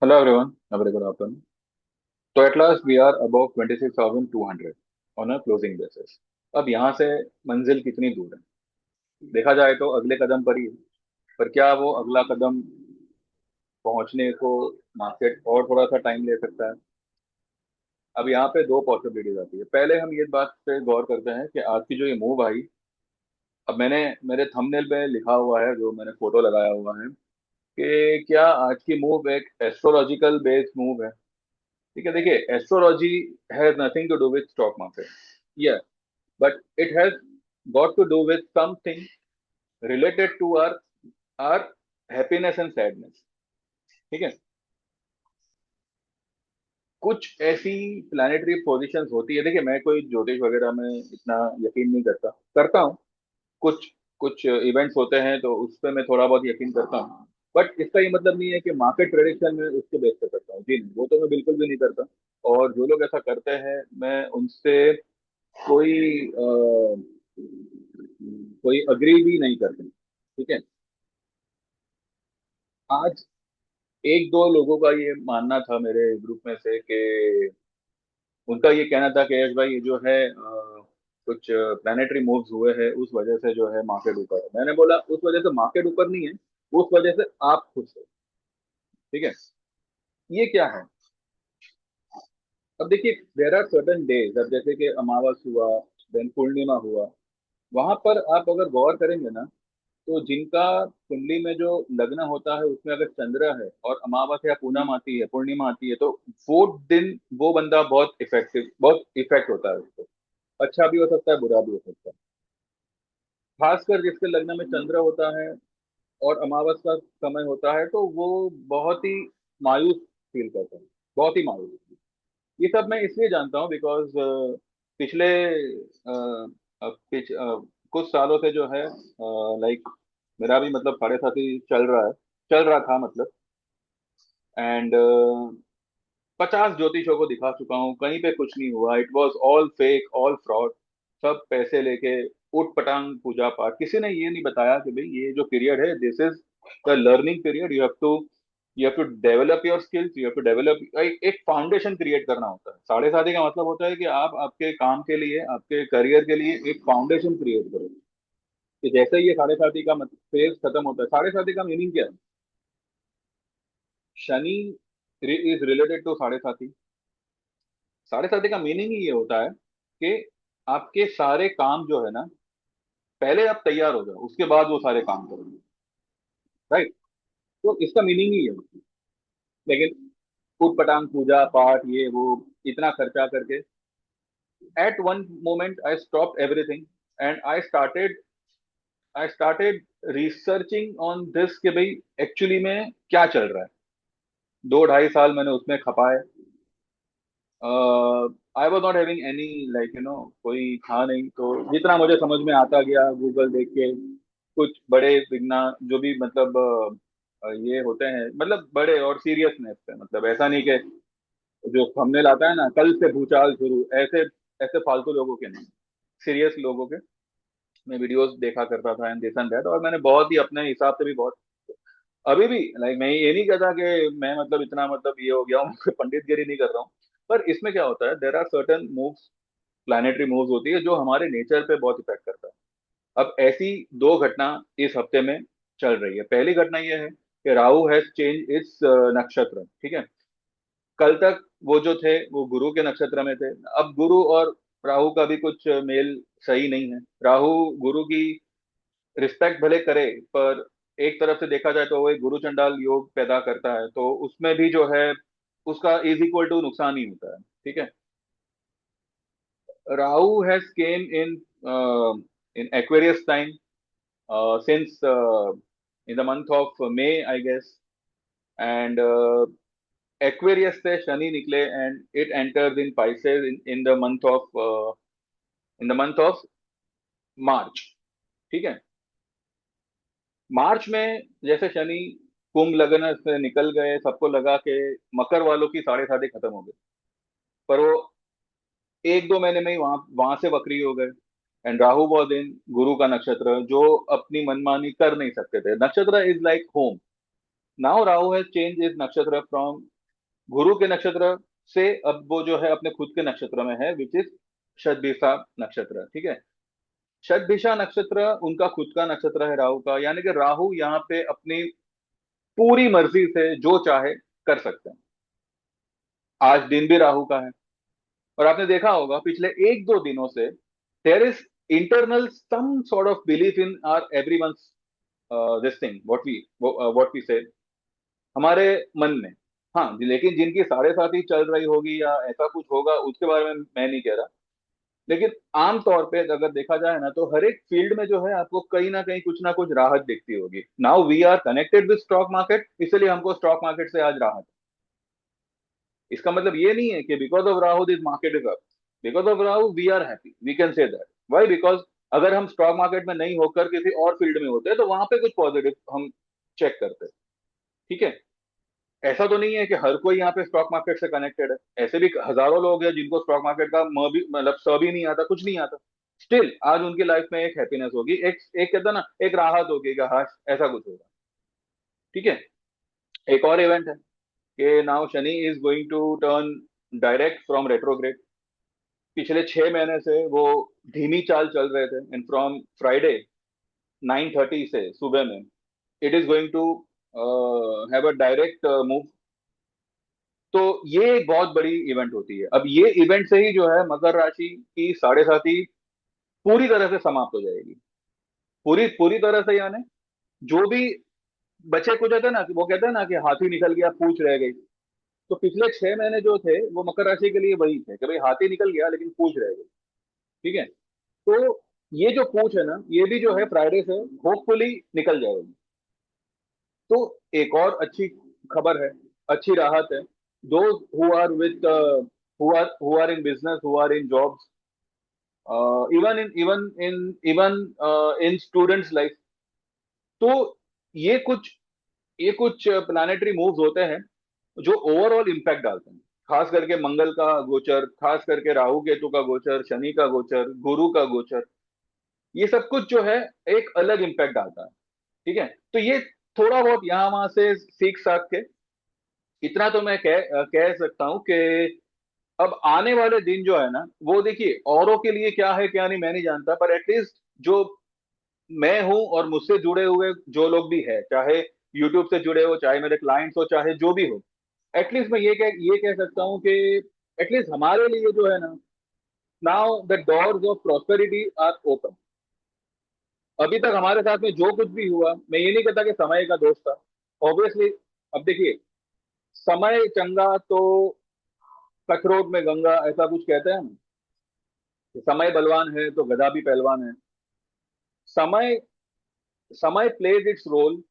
Hello everyone, a very good afternoon. So at last we are above 26,200 on a closing basis. अब यहाँ से मंजिल कितनी दूर है देखा जाए तो अगले कदम पर ही है। पर क्या वो अगला कदम पहुंचने को मार्केट और थोड़ा सा टाइम ले सकता है। अब यहाँ पे दो पॉसिबिलिटीज आती है। पहले हम ये बात पे गौर करते हैं कि आज की जो ये मूव आई। अब मैंने मेरे थंबनेल पे लिखा हुआ है, जो मैंने फोटो लगाया हुआ है, कि क्या आज की मूव एक एस्ट्रोलॉजिकल बेस्ड मूव है। ठीक है, देखिए, astrology has nothing to do with stock market, yeah, but it has got to do with something related to our happiness and sadness. ठीक है, कुछ ऐसी प्लानिटरी पोजीशंस होती है। देखिए, मैं कोई ज्योतिष वगैरह में इतना यकीन नहीं करता, करता हूँ कुछ कुछ इवेंट्स होते हैं तो उस पर मैं थोड़ा बहुत यकीन करता हूँ। बट इसका ये मतलब नहीं है कि मार्केट प्रेडिक्शन में उसके बेस पे करता हूँ। जी नहीं, वो तो मैं बिल्कुल भी नहीं करता। और जो लोग ऐसा करते हैं, मैं उनसे कोई कोई अग्री भी नहीं करते। ठीक है, आज एक दो लोगों का ये मानना था मेरे ग्रुप में से कि उनका ये कहना था कि यश भाई, ये जो है कुछ प्लानिटरी मूव्स हुए हैं, उस वजह से जो है मार्केट ऊपर है। मैंने बोला, उस वजह से मार्केट ऊपर नहीं है, उस वजह से आप खुश हो। ठीक है, ये क्या है। अब देखिए, देर आर सर्टन डेज, अब जैसे कि अमावस हुआ, देन पूर्णिमा हुआ, वहां पर आप अगर गौर करेंगे ना, तो जिनका कुंडली में जो लग्न होता है उसमें अगर चंद्र है और अमावस या पूनम आती है, पूर्णिमा आती है, तो वो दिन वो बंदा बहुत इफेक्टिव, बहुत इफेक्ट होता है उसको। अच्छा भी हो सकता है, बुरा भी हो सकता है। खासकर जिसके लग्न में चंद्र होता है और अमावस का समय होता है, तो वो बहुत ही मायूस फील करता है, बहुत ही मायूस। ये सब मैं इसलिए जानता हूँ बिकॉज पिछले कुछ सालों से जो है, लाइक, मेरा भी मतलब साढ़े साथ ही चल रहा था मतलब। एंड 50 ज्योतिषों को दिखा चुका हूँ, कहीं पे कुछ नहीं हुआ। It was all fake, all fraud. सब पैसे लेके उठ पटांग पूजा पाठ। किसी ने ये नहीं बताया कि भाई ये जो पीरियड है, this is the learning period. You have to develop your skills, you have to develop एक फाउंडेशन क्रिएट करना होता है। साढ़े साथी का मतलब होता है कि आप आपके काम के लिए, आपके करियर के लिए एक फाउंडेशन क्रिएट करो। कि जैसे ही ये साढ़े साथी का फेज खत्म होता है, साढ़े साथी का मीनिंग क्या है। शनि इज रिलेटेड टू साढ़े साथी। साढ़े साथी का मीनिंग ही ये होता है कि आपके सारे काम जो है ना, पहले आप तैयार हो जाओ, उसके बाद वो सारे काम करोगे। राइट, तो इसका मीनिंग ही है। लेकिन फूट पटांग पूजा पाठ ये वो इतना खर्चा करके, at one moment I stop everything and I started researching on this कि भाई एक्चुअली में क्या चल रहा है। 2 ढाई साल मैंने उसमें खपाए। I was not having any, like कोई था नहीं। तो जितना मुझे समझ में आता गया गूगल देख के, कुछ बड़े विज्ञान जो भी मतलब ये होते हैं, मतलब बड़े और सीरियसनेस पे, मतलब ऐसा नहीं कि जो थंबनेल आता है ना, कल से भूचाल शुरू, ऐसे ऐसे फालतू लोगों के नहीं, सीरियस लोगों के मैं वीडियोस देखा करता था, एंड दिस एंड दैट। और मैंने बहुत ही अपने हिसाब से भी बहुत, अभी भी, लाइक, मैं ये नहीं कहता कि मैं मतलब इतना मतलब ये हो गया हूँ पंडितगिरी नहीं कर रहा हूँ। पर इसमें क्या होता है, there are certain moves, planetary moves होती है जो हमारे नेचर पे बहुत इफेक्ट करता है। अब ऐसी दो घटना इस हफ्ते में चल रही है। पहली घटना यह है कि राहु हैज चेंज इस नक्षत्र। ठीक है, कल तक वो जो थे वो गुरु के नक्षत्र में थे। अब गुरु और राहु का भी कुछ मेल सही नहीं है। राहु गुरु की रिस्पेक्ट भले करे, पर एक तरफ से देखा जाए तो वो एक गुरु चंडाल योग पैदा करता है, तो उसमें भी जो है उसका इज इक्वल टू नुकसान ही होता है। ठीक है, Rahu has came in Aquarius time since in the month of May, I guess. And Aquarius से शनि निकले and it enters in Pisces in the month of March. ठीक है, मार्च में जैसे शनि कुंभ लग्न से निकल गए, सबको लगा कि मकर वालों की साढ़े साथी खत्म हो गई। पर वो एक दो महीने में ही वहां वहां से वक्री हो गए। एंड राहु वॉज इन गुरु का नक्षत्र, जो अपनी मनमानी कर नहीं सकते थे। नक्षत्र is like home. Now Rahu has change is नक्षत्र फ्रॉम गुरु के नक्षत्र से अब वो जो है अपने खुद के नक्षत्र में है, विच इज शतभिषा नक्षत्र। ठीक है, शतभिषा नक्षत्र उनका खुद का नक्षत्र है राहु का, यानी कि राहु यहाँ पे अपनी पूरी मर्जी से जो चाहे कर सकते हैं। आज दिन भी राहु का है, और आपने देखा होगा पिछले एक दो दिनों से there is internal some sort of belief in our everyone's this thing what we say हमारे मन में। हाँ, लेकिन जिनकी साढ़े साथ ही चल रही होगी या ऐसा कुछ होगा उसके बारे में मैं नहीं कह रहा, लेकिन आम तौर पे अगर देखा जाए ना तो हर एक फील्ड में जो है आपको कहीं ना कुछ राहत दिखती होगी। Now we are connected with stock market, इसलिए हमको स्टॉक मार्केट से आज राहत। इसका मतलब ये नहीं है कि because of Rahu this market is up, because of Rahu we are happy, we can say that. Why? Because अगर हम स्टॉक मार्केट में नहीं होकर किसी और फील्ड में होते तो वहां पे कुछ पॉजिटिव हम चेक करते। ठीक है, ऐसा तो नहीं है कि हर कोई यहाँ पे स्टॉक मार्केट से कनेक्टेड है। ऐसे भी हजारों लोग हैं जिनको स्टॉक मार्केट का म भी मतलब स भी नहीं आता, कुछ नहीं आता, स्टिल आज उनकी लाइफ में एक हैप्पीनेस होगी, एक एक कहता ना एक राहत होगी कि हाँ ऐसा कुछ होगा। ठीक है, एक और इवेंट है कि now Shani is going to turn direct from retrograde. पिछले 6 महीने से वो धीमी चाल चल रहे थे, एंड फ्रॉम फ्राइडे 9:30 से सुबह में it is going to have a direct move. तो ये एक बहुत बड़ी इवेंट होती है। अब ये इवेंट से ही जो है मकर राशि की साढ़े साथी पूरी तरह से समाप्त हो जाएगी, पूरी पूरी तरह से, यानी जो भी बचे कुछ होते हैं ना, कि वो कहते हैं ना कि हाथी निकल गया पूंछ रह गई। तो पिछले 6 महीने जो थे वो मकर राशि के लिए वही थे कि भाई हाथी निकल गया लेकिन पूंछ रह गई। ठीक है, तो ये जो पूंछ है ना, ये भी जो है फ्राइडे से होपफुली निकल जाएगी। तो एक और अच्छी खबर है, अच्छी राहत है, those who are with who are in business, who are in jobs, even in students life. तो ये कुछ ये कुछ प्लानिटरी मूव्स होते हैं जो ओवरऑल इम्पैक्ट डालते हैं। खास करके मंगल का गोचर, खास करके राहु केतु का गोचर, शनि का गोचर, गुरु का गोचर, ये सब कुछ जो है एक अलग इम्पैक्ट डालता है। ठीक है, तो ये थोड़ा बहुत यहाँ वहां से सीख साख के इतना तो मैं कह सकता हूं कि अब आने वाले दिन जो है ना, वो देखिए औरों के लिए क्या है क्या नहीं मैं नहीं जानता, पर एटलीस्ट जो मैं हूं और मुझसे जुड़े हुए जो लोग भी है, चाहे यूट्यूब से जुड़े हो, चाहे मेरे क्लाइंट्स हो, चाहे जो भी हो, एटलीस्ट मैं ये कह सकता हूं कि एटलीस्ट हमारे लिए जो है ना, now the doors of prosperity are open. अभी तक हमारे साथ में जो कुछ भी हुआ, मैं ये नहीं कहता कि समय का दोष था, ऑब्वियसली। अब देखिए, समय चंगा तो कठरोग में गंगा, ऐसा कुछ कहते हैं ना, कि समय बलवान है तो गधा भी पहलवान है। समय समय प्लेज इट्स रोल,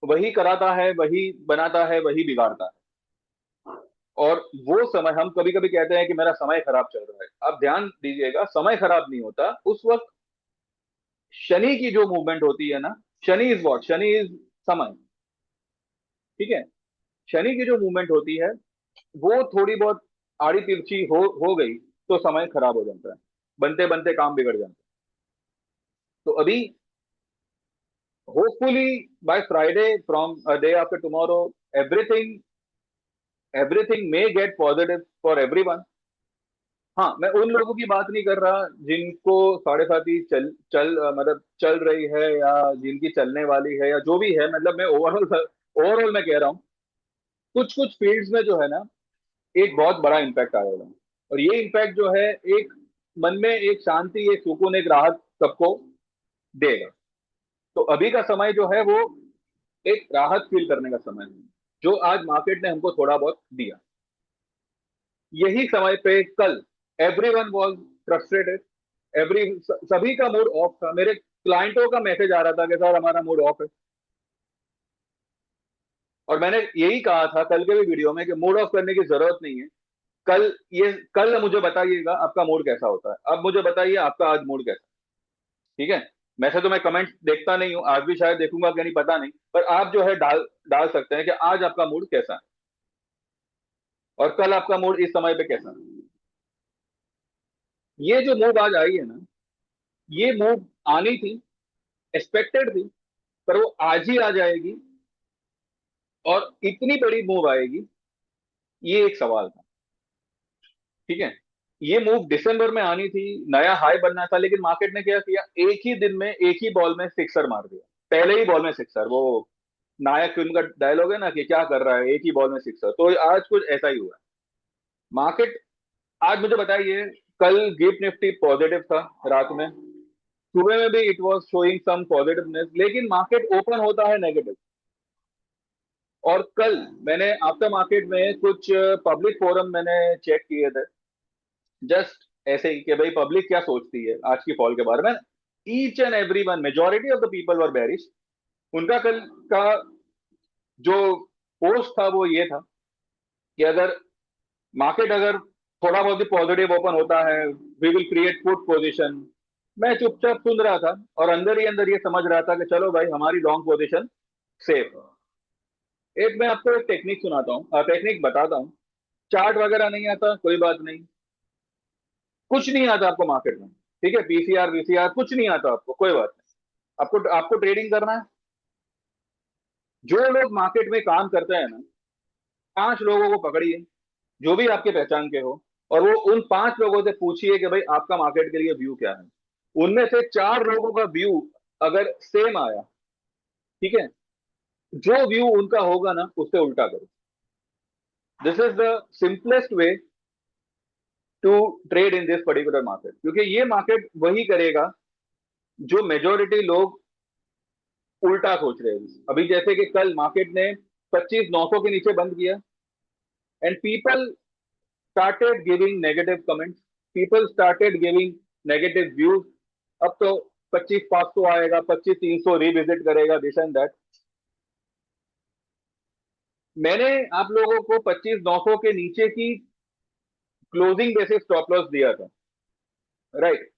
वही कराता है, वही बनाता है, वही बिगाड़ता है। और वो समय हम कभी कभी कहते हैं कि मेरा समय खराब चल रहा है, आप ध्यान दीजिएगा, समय खराब नहीं होता उस वक्त। शनि की जो मूवमेंट होती है ना, Shani is what, Shani is समय। ठीक है, शनि की जो मूवमेंट होती है वो थोड़ी बहुत आड़ी तिरछी हो गई तो समय खराब हो जाता है, बनते बनते काम बिगड़ जाता है। तो अभी hopefully by Friday, from day after tomorrow, everything everything may gate positive for everyone. हाँ, मैं उन लोगों की बात नहीं कर रहा जिनको साढ़े साथ ही मतलब चल रही है, या जिनकी चलने वाली है, या जो भी है, मतलब मैं ओवरऑल मैं कह रहा हूँ कुछ कुछ फील्ड्स में जो है ना एक बहुत बड़ा इम्पैक्ट आएगा। और ये इम्पैक्ट जो है एक मन में एक शांति, एक सुकून, एक राहत सबको देगा। तो अभी का समय जो है वो एक राहत फील करने का समय है, जो आज मार्केट ने हमको थोड़ा बहुत दिया। यही समय पे कल एवरीवन वाज फ्रस्ट्रेटेड, एवरी सभी का मूड ऑफ था। मेरे क्लाइंटों का मैसेज आ रहा था कि सर हमारा मूड ऑफ है। और मैंने यही कहा था कल के भी वीडियो में कि मूड ऑफ करने की जरूरत नहीं है। कल मुझे बताइएगा आपका मूड कैसा होता है, अब मुझे बताइए आपका आज मूड कैसा है। ठीक है, वैसे तो मैं कमेंट देखता नहीं हूं, आज भी शायद देखूंगा कि नहीं पता नहीं, पर आप जो है डाल डाल सकते हैं कि आज आपका मूड कैसा है और कल आपका मूड इस समय पे कैसा है। ये जो मूव आज आई है ना, ये मूव आनी थी, एक्सपेक्टेड थी, पर वो आज ही आ जाएगी और इतनी बड़ी मूव आएगी ये एक सवाल था। ठीक है, ये मूव दिसंबर में आनी थी, नया हाई बनना था, लेकिन मार्केट ने क्या किया, एक ही दिन में एक ही बॉल में सिक्सर मार दिया। पहले ही बॉल में सिक्सर, वो नायक फिल्म का डायलॉग है ना कि क्या कर रहा है, एक ही बॉल में सिक्सर। तो आज कुछ ऐसा ही हुआ। मार्केट आज मुझे बताइए, कल गिफ्ट निफ्टी पॉजिटिव था रात में, सुबह में भी it was showing some positiveness, लेकिन मार्केट ओपन होता है नेगेटिव। और कल मैंने आफ्टर मार्केट में कुछ पब्लिक फोरम मैंने चेक किए थे, जस्ट ऐसे ही कि भाई पब्लिक क्या सोचती है आज की फॉल के बारे में। Each and every one, majority of the people were bearish. उनका कल का जो पोस्ट था वो ये था कि अगर मार्केट अगर थोड़ा बहुत भी पॉजिटिव ओपन होता है, we will create good position. मैं चुपचाप सुन रहा था और अंदर ही अंदर ये समझ रहा था कि चलो भाई हमारी लॉन्ग पोजीशन सेफ है। एक मैं आपको एक टेक्निक सुनाता हूँ, टेक्निक बताता हूँ। चार्ट वगैरह नहीं आता, कोई बात नहीं, कुछ नहीं आता आपको मार्केट में। ठीक है, पीसीआर वीसीआर कुछ नहीं आता आपको, कोई बात नहीं। आपको आपको ट्रेडिंग करना है। जो लोग मार्केट में काम करते हैं ना, 5 लोगों को पकड़िए, जो भी आपके पहचान के हो, और वो उन 5 लोगों से पूछिए कि भाई आपका मार्केट के लिए व्यू क्या है। उनमें से 4 लोगों का व्यू अगर सेम आया, ठीक है, जो व्यू उनका होगा ना उससे उल्टा करो। This is the simplest way to trade in this particular market, क्योंकि ये मार्केट वही करेगा जो मेजोरिटी लोग उल्टा सोच रहे हैं। अभी जैसे कि कल मार्केट ने 25,900 के नीचे बंद किया, and people started giving negative comments, people started giving negative views. अब तो 25,500 आएगा, 25,300 रिविजिट करेगा, दिस एंड दैट। मैंने आप लोगों को 25,900 के नीचे की क्लोजिंग बेसिस स्टॉप लॉस दिया था, राइट।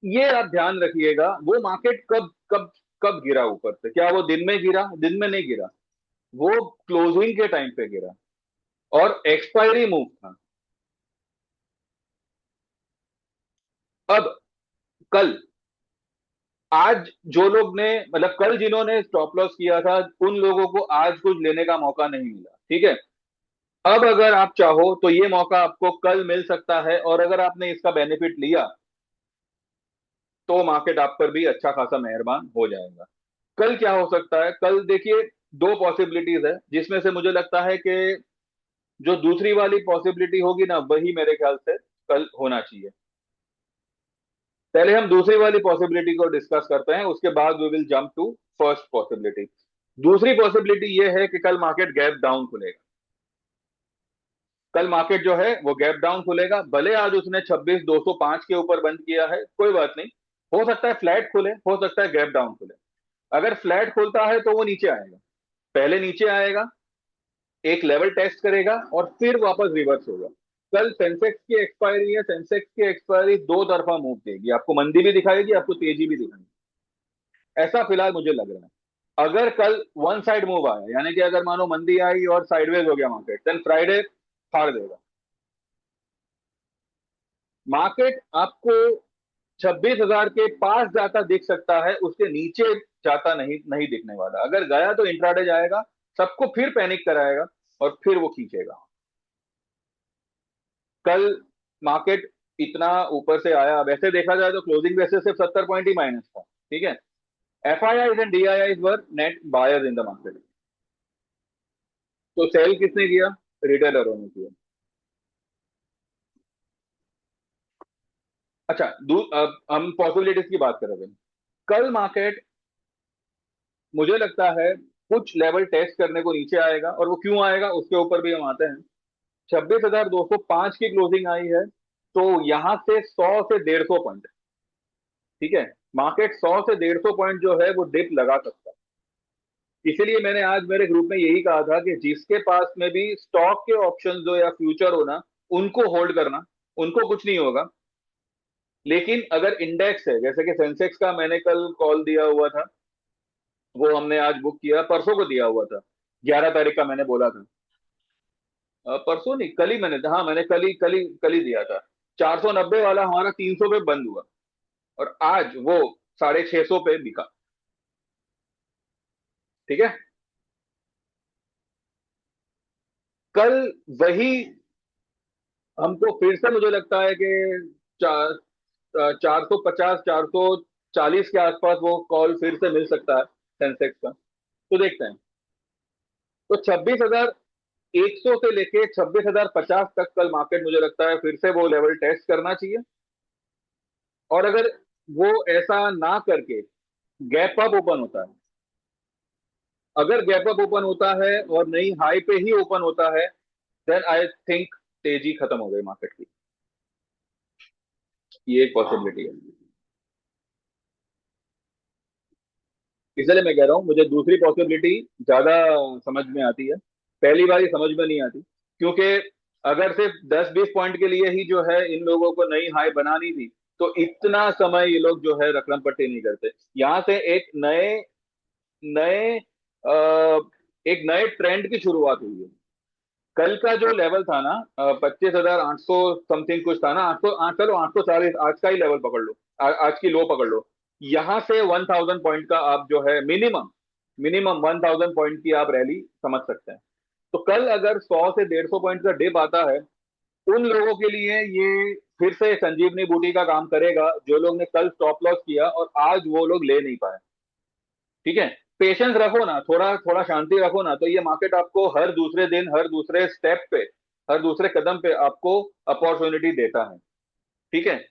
ये आप ध्यान रखिएगा, वो मार्केट कब कब कब गिरा ऊपर से, क्या वो दिन में गिरा? दिन में नहीं गिरा, वो क्लोजिंग के टाइम पे गिरा, और एक्सपायरी मूव था। अब कल, आज जो लोग ने, मतलब कल जिन्होंने स्टॉप लॉस किया था, उन लोगों को आज कुछ लेने का मौका नहीं मिला। ठीक है, अब अगर आप चाहो तो ये मौका आपको कल मिल सकता है, और अगर आपने इसका बेनिफिट लिया तो मार्केट आप पर भी अच्छा खासा मेहरबान हो जाएगा। कल क्या हो सकता है, कल देखिए, दो पॉसिबिलिटीज है जिसमें से मुझे लगता है कि जो दूसरी वाली पॉसिबिलिटी होगी ना, वही मेरे ख्याल से कल होना चाहिए। पहले हम दूसरी वाली पॉसिबिलिटी को डिस्कस करते हैं, उसके बाद we will jump to first possibility. दूसरी पॉसिबिलिटी ये है कि कल मार्केट गैप डाउन खुलेगा। कल मार्केट जो है वो गैप डाउन खुलेगा, भले आज उसने 26,205 के ऊपर बंद किया है, कोई बात नहीं। हो सकता है फ्लैट खुले, हो सकता है गैप डाउन खुले। अगर फ्लैट खुलता है तो वो नीचे आएगा, पहले नीचे आएगा, एक लेवल टेस्ट करेगा, और फिर वापस रिवर्स होगा। कल सेंसेक्स की एक्सपायरी है, सेंसेक्स की एक्सपायरी दो तरफा मूव देगी, आपको मंदी भी दिखाएगी, आपको तेजी भी दिखाएगी। ऐसा फिलहाल मुझे लग रहा है। अगर कल वन साइड मूव आया, यानी कि अगर मानो मंदी आई और साइडवेज हो गया मार्केट, देन फ्राइडे फाड़ देगा मार्केट। आपको 26,000 के पास जाता दिख सकता है, उसके नीचे जाता नहीं नहीं दिखने वाला। अगर गया तो इंट्राडे जाएगा, सबको फिर पैनिक कराएगा, और फिर वो खींचेगा। कल मार्केट इतना ऊपर से आया, वैसे देखा जाए तो क्लोजिंग वैसे सिर्फ 70 पॉइंट ही माइनस था। ठीक है, F I I and D I I were net buyers in the market. तो सेल किसने किया? रिटेलरों ने किया। अच्छा, अब हम पॉसिबिलिटीज की बात कर रहे हैं। कल मार्केट, मुझे लगता है, कुछ लेवल टेस्ट करने को नीचे आएगा, और वो क्यों आएगा उसके ऊपर भी हम आते हैं। 26,205 की क्लोजिंग आई है, तो यहां से 100 से 150 पॉइंट, ठीक है, मार्केट 100 से 150 पॉइंट जो है वो डिप लगा सकता है। इसीलिए मैंने आज मेरे ग्रुप में यही कहा था कि जिसके पास में भी स्टॉक के ऑप्शन हो या फ्यूचर हो ना, उनको होल्ड करना, उनको कुछ नहीं होगा। लेकिन अगर इंडेक्स है, जैसे कि सेंसेक्स का मैंने कल कॉल दिया हुआ था, वो हमने आज बुक किया, परसों को दिया हुआ था, 11 तारीख का मैंने बोला था। परसों नहीं, कल ही मैंने, हाँ मैंने कल ही दिया था। 490 वाला हमारा 300 पे बंद हुआ, और आज वो 650 पे बिका। ठीक है, कल वही हमको फिर से मुझे लगता है कि 450 440 के आसपास वो कॉल फिर से मिल सकता है सेंसेक्स का। तो देखते हैं। तो 26,100 से लेके 26,050 तक कल मार्केट मुझे लगता है फिर से वो लेवल टेस्ट करना चाहिए। और अगर वो ऐसा ना करके गैप अप ओपन होता है, अगर गैप अप ओपन होता है और नई हाई पे ही ओपन होता है, देन आई थिंक तेजी खत्म हो गई मार्केट की। ये एक पॉसिबिलिटी है। इसलिए मैं कह रहा हूँ मुझे दूसरी पॉसिबिलिटी ज्यादा समझ में आती है, पहली बार ही समझ में नहीं आती। क्योंकि अगर सिर्फ 10-20 पॉइंट के लिए ही जो है इन लोगों को नई हाई बनानी थी, तो इतना समय ये लोग जो है रकम पट्टी नहीं करते। यहाँ से एक नए नए अ, एक नए ट्रेंड की शुरुआत हुई है। कल का जो लेवल था ना, 25,800 समथिंग कुछ था ना, 800, चलो 840 आज का ही लेवल पकड़ लो, आज की लो पकड़ लो। यहां से 1,000 पॉइंट का आप जो है मिनिमम मिनिमम 1,000 पॉइंट की आप रैली समझ सकते हैं। तो कल अगर 100 से 150 पॉइंट का डिप आता है, उन लोगों के लिए ये फिर से संजीवनी बूटी का काम करेगा, जो लोग ने कल स्टॉप लॉस किया और आज वो लोग ले नहीं पाए। ठीक है, पेशेंस रखो ना, थोड़ा थोड़ा शांति रखो ना, तो ये मार्केट आपको हर दूसरे दिन, हर दूसरे स्टेप पे, हर दूसरे कदम पे आपको अपॉर्चुनिटी देता है। ठीक है,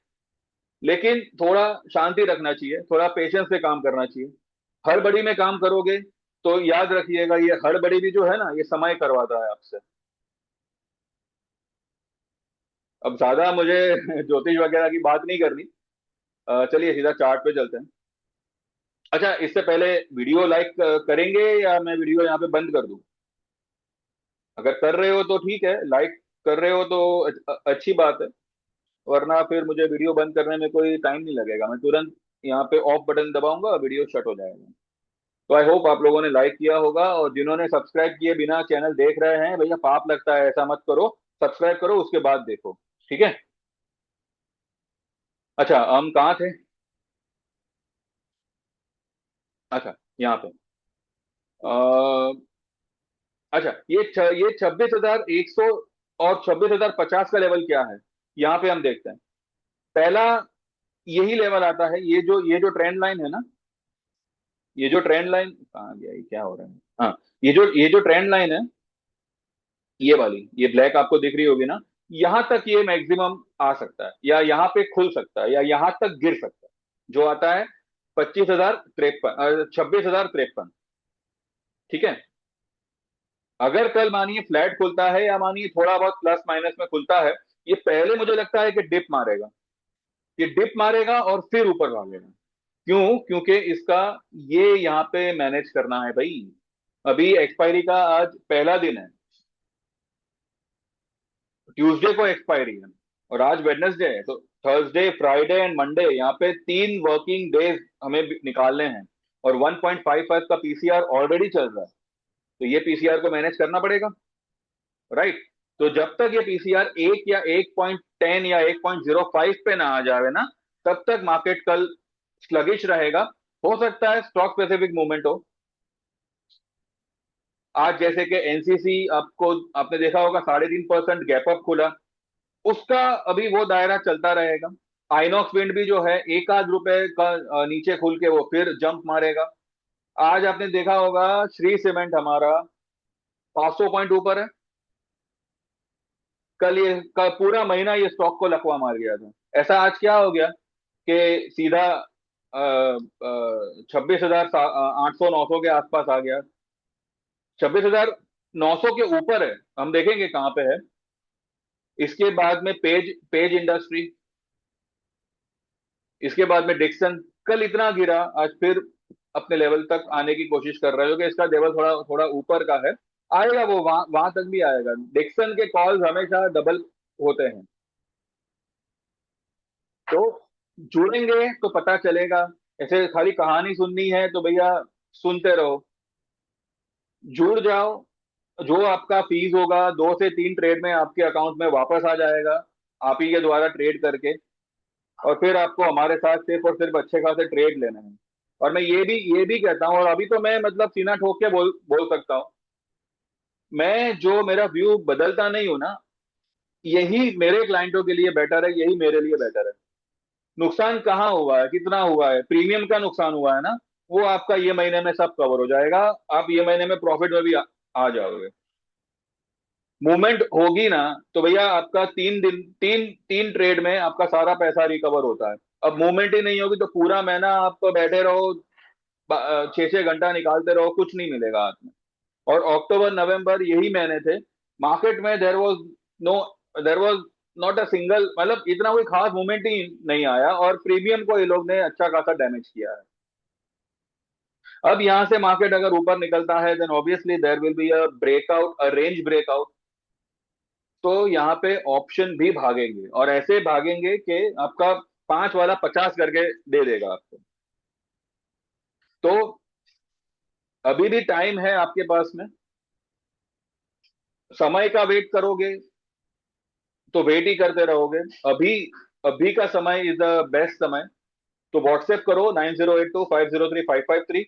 लेकिन थोड़ा शांति रखना चाहिए, थोड़ा पेशेंस से काम करना चाहिए। हड़बड़ी में काम करोगे तो याद रखिएगा, ये हड़बड़ी भी जो है ना, ये समय करवाता है आपसे। अब ज्यादा मुझे ज्योतिष वगैरह की बात नहीं करनी। चलिए सीधा चार्ट पे चलते हैं। अच्छा, इससे पहले वीडियो लाइक करेंगे या मैं वीडियो यहाँ पे बंद कर दूं? अगर कर रहे हो तो ठीक है, लाइक कर रहे हो तो अच्छी बात है। वरना फिर मुझे वीडियो बंद करने में कोई टाइम नहीं लगेगा, मैं तुरंत यहाँ पे ऑफ बटन दबाऊंगा, वीडियो शट हो जाएगा। तो आई होप आप लोगों ने लाइक किया होगा, और जिन्होंने सब्सक्राइब किए बिना चैनल देख रहे हैं, भैया पाप लगता है, ऐसा मत करो। सब्सक्राइब करो उसके बाद देखो। ठीक है। अच्छा, हम कहाँ थे? अच्छा, यहाँ पे। अच्छा, ये 26,100 और 26,050 का लेवल क्या है, यहाँ पे हम देखते हैं। पहला यही लेवल आता है, ये जो ट्रेंड लाइन है ना, ये जो ट्रेंड लाइन कहाँ गया, ये क्या हो रहा है? हाँ, ये जो ट्रेंड लाइन है, ये वाली, ये ब्लैक आपको दिख रही होगी ना, यहां तक ये मैक्सिमम आ सकता है, या यहाँ पे खुल सकता है, या यहां तक गिर सकता है। जो आता है 25,053, 26,053। ठीक है। अगर कल मानिए फ्लैट खुलता है, या मानिए थोड़ा बहुत प्लस माइनस में खुलता है, ये पहले मुझे लगता है कि डिप मारेगा। ये डिप मारेगा और फिर ऊपर भागेगा। क्यों? क्योंकि इसका ये यहाँ पे मैनेज करना है भाई। अभी एक्सपायरी का आज पहला दिन है, ट्यूसडे को एक्सपायरी है, और आज वेडनेसडे है। तो थर्सडे, फ्राइडे एंड मंडे, यहाँ पे 3 वर्किंग डेज हमें निकालने हैं। और 1.55 का पीसीआर ऑलरेडी चल रहा है। तो ये पीसीआर को मैनेज करना पड़ेगा, राइट। तो जब तक ये पीसीआर 1 या 1.10 या 1.05 पे ना आ जावे ना, तब तक मार्केट कल स्लगिश रहेगा। हो सकता है स्टॉक स्पेसिफिक मूवमेंट हो। आज जैसे कि एनसीसी, आपको आपने देखा होगा 3.5% गैप अप खुला, उसका अभी वो दायरा चलता रहेगा। आइनॉक्स विंड भी जो है एक आध रुपए का नीचे खुल के वो फिर जंप मारेगा। आज आपने देखा होगा श्री सीमेंट हमारा 500 पॉइंट ऊपर है। पूरा महीना ये स्टॉक को लकवा मार गया था। ऐसा आज क्या हो गया कि सीधा 26,800 900 के आसपास आ गया। 26,900 के ऊपर है, हम देखेंगे कहाँ पे है। इसके बाद में पेज पेज इंडस्ट्री, इसके बाद में डिक्सन। कल इतना गिरा, आज फिर अपने लेवल तक आने की कोशिश कर रहा है, क्योंकि इसका लेवल थोड़ा थोड़ा ऊपर का है। आएगा वो, वहां वहां तक भी आएगा। डिक्सन के कॉल्स हमेशा डबल होते हैं। तो जुड़ेंगे तो पता चलेगा। ऐसे खाली कहानी सुननी है तो भैया सुनते रहो, जुड़ जाओ। जो आपका फीस होगा 2 से 3 ट्रेड में आपके अकाउंट में वापस आ जाएगा, आप ही के द्वारा ट्रेड करके। और फिर आपको हमारे साथ सिर्फ और सिर्फ अच्छे खासे ट्रेड लेने हैं। और मैं ये भी कहता हूँ, और अभी तो मैं मतलब सीना ठोक के बोल बोल सकता हूँ मैं जो मेरा व्यू बदलता नहीं हूं ना, यही मेरे क्लाइंटों के लिए बेटर है, यही मेरे लिए बेटर है। नुकसान कहाँ हुआ है, कितना हुआ है, प्रीमियम का नुकसान हुआ है ना, वो आपका ये महीने में सब कवर हो जाएगा। आप ये महीने में प्रॉफिट में भी आ जाओगे। मूवमेंट होगी ना, तो भैया आपका 3 दिन, तीन तीन ट्रेड में आपका सारा पैसा रिकवर होता है। अब मूवमेंट ही नहीं होगी तो पूरा महीना आप तो बैठे रहो, 6 6 घंटा निकालते रहो, कुछ नहीं मिलेगा हाथ में। और अक्टूबर नवंबर यही महीने थे, मार्केट में no there was not a single, मतलब इतना कोई खास मूवमेंट ही नहीं आया, और प्रीमियम को ये लोग ने अच्छा खासा डैमेज किया है। अब यहां से मार्केट अगर ऊपर निकलता है, then obviously there will be a breakout, a range breakout. तो यहाँ पे ऑप्शन भी भागेंगे, और ऐसे भागेंगे कि आपका 5 वाला 50 करके दे देगा आपको। तो अभी भी टाइम है आपके पास में। समय का वेट करोगे तो वेट ही करते रहोगे। अभी अभी का समय इज द बेस्ट समय। तो व्हाट्सएप करो 9082503553।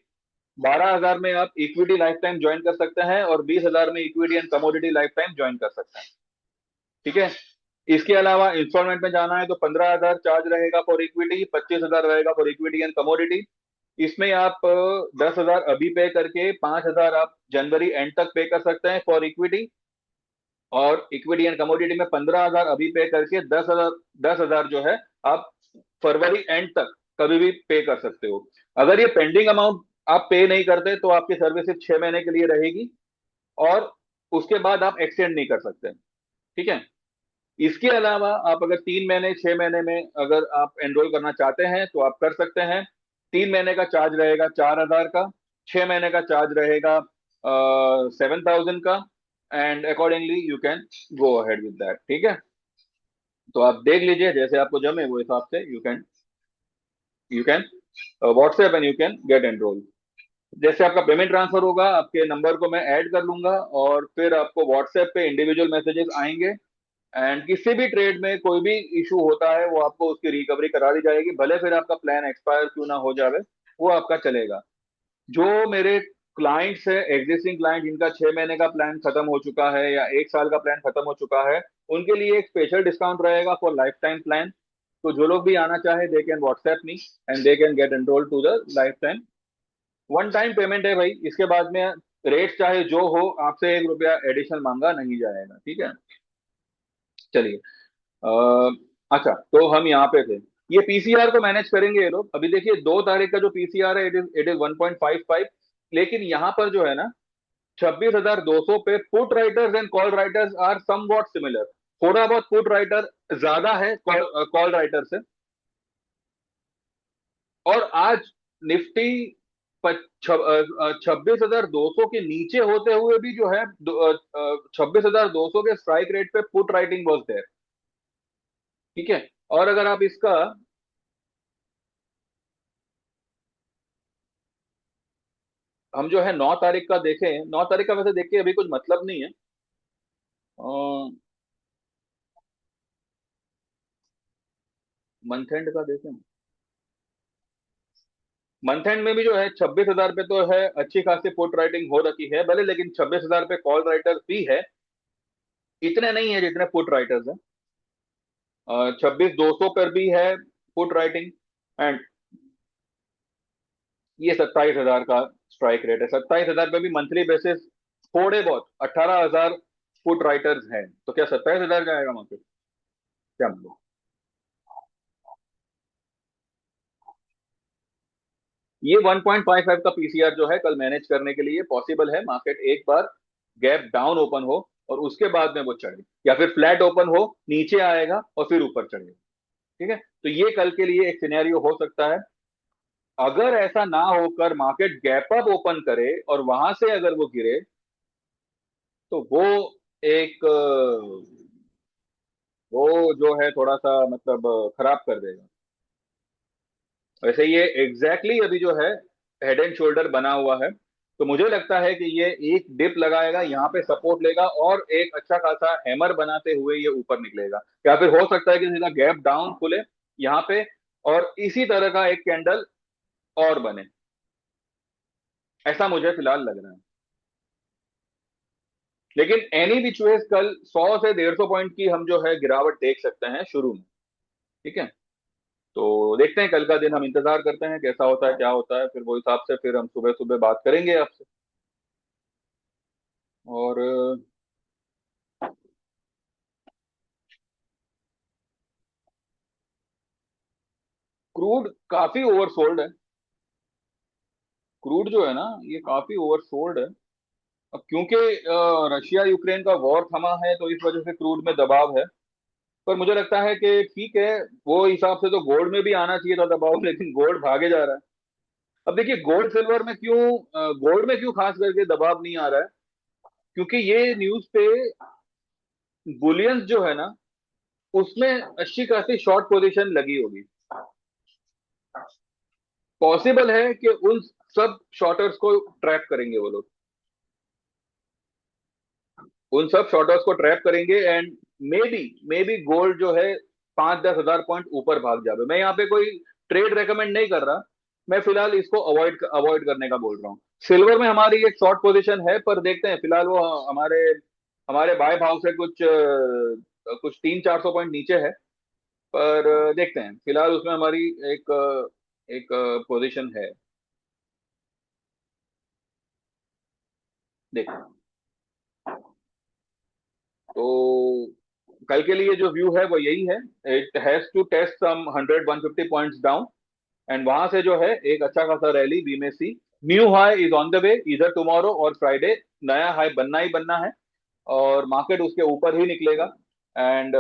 12,000 में आप इक्विटी लाइफ टाइम ज्वाइन कर सकते हैं, और 20,000 में equity and commodity life time join कर सकते हैं। ठीक है। इसके अलावा इंस्टॉलमेंट में जाना है तो 15,000 चार्ज रहेगा फॉर इक्विटी, 25,000 रहेगा फॉर इक्विटी एंड कमोडिटी। इसमें आप 10,000 अभी पे करके 5,000 आप जनवरी एंड तक पे कर सकते हैं फॉर इक्विटी। और इक्विटी एंड कमोडिटी में 15,000 अभी पे करके 10,000, 10,000 जो है आप फरवरी एंड तक कभी भी पे कर सकते हो। अगर ये पेंडिंग अमाउंट आप पे नहीं करते तो आपकी सर्विस सिर्फ 6 महीने के लिए रहेगी, और उसके बाद आप एक्सटेंड नहीं कर सकते। ठीक है। इसके अलावा आप अगर 3 महीने 6 महीने में अगर आप एनरोल करना चाहते हैं तो आप कर सकते हैं। 3 महीने का चार्ज रहेगा 4,000 का, 6 महीने का चार्ज रहेगा 7,000 का, and accordingly you can go ahead with that. ठीक है। तो आप देख लीजिए जैसे आपको जमे वो हिसाब से you can WhatsApp and you can get enrol. जैसे आपका पेमेंट ट्रांसफर होगा, आपके नंबर को मैं ऐड कर लूंगा, और फिर आपको व्हाट्सएप पे इंडिविजुअल मैसेजेस आएंगे। एंड किसी भी ट्रेड में कोई भी इशू होता है वो आपको उसकी रिकवरी करा दी जाएगी, भले फिर आपका प्लान एक्सपायर क्यों ना हो जावे, वो आपका चलेगा। जो मेरे क्लाइंट्स है, एग्जिस्टिंग क्लाइंट जिनका 6 महीने का प्लान खत्म हो चुका है या 1 साल का प्लान खत्म हो चुका है, उनके लिए एक स्पेशल डिस्काउंट रहेगा फॉर लाइफ टाइम प्लान। तो जो लोग भी आना चाहे they can WhatsApp me, and they can get enroll to the lifetime. One time payment है भाई, इसके बाद में रेट चाहे जो हो, आपसे 1 रुपया एडिशनल मांगा नहीं जाएगा। ठीक है। चलिए। अच्छा, तो हम यहाँ पे थे। ये पीसीआर को मैनेज करेंगे ये लोग। अभी देखिए 2 तारीख का जो पीसीआर है, इट इज 1.55। लेकिन यहाँ पर जो है ना, 26,200 पे put writers and call writers are somewhat similar. थोड़ा बहुत पुट राइटर ज्यादा है कॉल राइटर से। और आज निफ्टी 26,200 के नीचे होते हुए भी जो है 26,200 के स्ट्राइक रेट पे पुट राइटिंग वॉज देयर। ठीक है। और अगर आप इसका, हम जो है 9 तारीख का देखें, 9 तारीख का वैसे देख के अभी कुछ मतलब नहीं है। मंथ एंड का देखें। मंथ एंड में भी जो है 26,000 पे तो है, अच्छी खासी पुट राइटिंग हो रखी है भले, लेकिन 26,000 पे कॉल राइटर्स भी है, इतने नहीं है जितने पुट राइटर्स है। 26,200 पर भी है पुट राइटिंग। एंड ये 27,000 का स्ट्राइक रेट है। 27,000 पे भी मंथली बेसिस थोड़े बहुत 18,000 पुट राइटर्स हैं, तो क्या 27,000 का आएगा मार्केट? क्या मतलब? ये 1.55 का पीसीआर जो है कल मैनेज करने के लिए पॉसिबल है। मार्केट एक बार गैप डाउन ओपन हो और उसके बाद में वो चढ़े, या फिर फ्लैट ओपन हो, नीचे आएगा और फिर ऊपर चढ़ेगा। ठीक है। तो ये कल के लिए एक सिनेरियो हो सकता है। अगर ऐसा ना होकर मार्केट गैप अप ओपन करे और वहां से अगर वो गिरे, तो वो एक वो जो है थोड़ा सा मतलब खराब कर देगा। वैसे ये एग्जैक्टली exactly अभी जो है हेड एंड शोल्डर बना हुआ है। तो मुझे लगता है कि ये एक डिप लगाएगा, यहाँ पे सपोर्ट लेगा, और एक अच्छा खासा हैमर बनाते हुए ये ऊपर निकलेगा। या फिर हो सकता है कि सीधा गैप डाउन खुले यहाँ पे, और इसी तरह का एक कैंडल और बने। ऐसा मुझे फिलहाल लग रहा है। लेकिन एनी विच वेज कल 100 से 150 पॉइंट की हम जो है गिरावट देख सकते हैं शुरू में। ठीक है, तो देखते हैं कल का दिन, हम इंतजार करते हैं कैसा होता है क्या होता है, फिर वो हिसाब से फिर हम सुबह सुबह बात करेंगे आपसे। और क्रूड काफी ओवरसोल्ड है। क्रूड जो है ना, ये काफी ओवरसोल्ड है। अब क्योंकि रशिया यूक्रेन का वॉर थमा है तो इस वजह से क्रूड में दबाव है। पर मुझे लगता है कि ठीक है, वो हिसाब से तो गोल्ड में भी आना चाहिए था दबाव, लेकिन गोल्ड भागे जा रहा है। अब देखिए गोल्ड सिल्वर में क्यों, गोल्ड में क्यों खास करके दबाव नहीं आ रहा है, क्योंकि ये न्यूज पे बुलियंस जो है ना, उसमें अच्छी खासी शॉर्ट पोजीशन लगी होगी। पॉसिबल है कि उन सब शॉर्टर्स को ट्रैप करेंगे वो लोग, उन सब शॉर्टर्स को ट्रैप करेंगे, एंड मे बी गोल्ड जो है 5-10 हजार पॉइंट ऊपर भाग जावे। मैं यहाँ पे कोई ट्रेड रेकमेंड नहीं कर रहा, मैं फिलहाल इसको अवॉइड अवॉइड करने का बोल रहा हूँ। सिल्वर में हमारी एक शॉर्ट पोजीशन है, पर देखते हैं फिलहाल वो हमारे हमारे बाय भाव से कुछ 300-400 पॉइंट नीचे है। पर देखते हैं, फिलहाल उसमें हमारी एक एक पोजीशन है। देखते हैं। तो कल के लिए जो व्यू है वो यही है, it has to test some 100-150 points down, and वहां से जो है एक अच्छा खासा रैली वी में सी। New high is on the way, इधर टुमारो और फ्राइडे नया हाई बनना ही बनना है, और मार्केट उसके ऊपर ही निकलेगा। एंड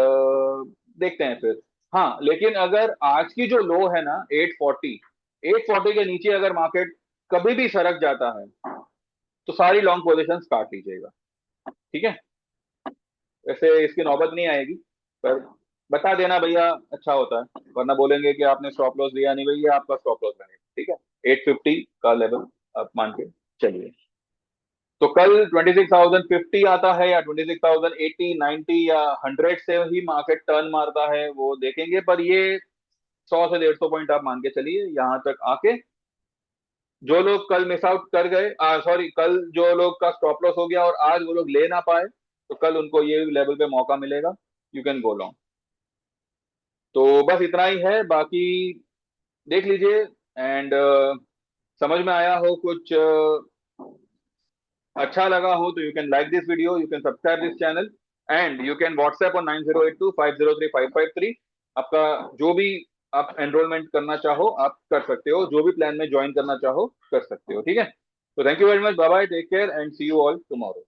देखते हैं फिर। हाँ, लेकिन अगर आज की जो लो है ना 840 के नीचे अगर मार्केट कभी भी सरक जाता है तो सारी लॉन्ग पोजीशंस काट लीजिएगा। ठीक है, वैसे इसकी नौबत नहीं आएगी, पर बता देना भैया अच्छा होता है, वरना बोलेंगे कि आपने स्टॉप लॉस दिया नहीं भैया, आपका स्टॉप लॉस रहेगा। ठीक है, 850 का लेवल आप मान के चलिए। तो कल 26,050 आता है या 26,080, 90 या 100 से ही मार्केट टर्न मारता है वो देखेंगे, पर ये 100 से 150 पॉइंट आप मान के चलिए यहाँ तक आके। जो लोग कल मिस आउट कर गए, सॉरी, कल जो लोग का स्टॉप लॉस हो गया और आज वो लोग ले ना पाए, तो कल उनको ये लेवल पे मौका मिलेगा, यू कैन गो लॉन्ग। तो बस इतना ही है, बाकी देख लीजिए। एंड समझ में आया हो कुछ, अच्छा लगा हो तो you can like this video, you can subscribe this channel, and you can WhatsApp on 9082503553। आपका जो भी आप एनरोलमेंट करना चाहो आप कर सकते हो, जो भी प्लान में ज्वाइन करना चाहो कर सकते हो। ठीक है, तो thank you very much, bye bye, take care and see you all tomorrow.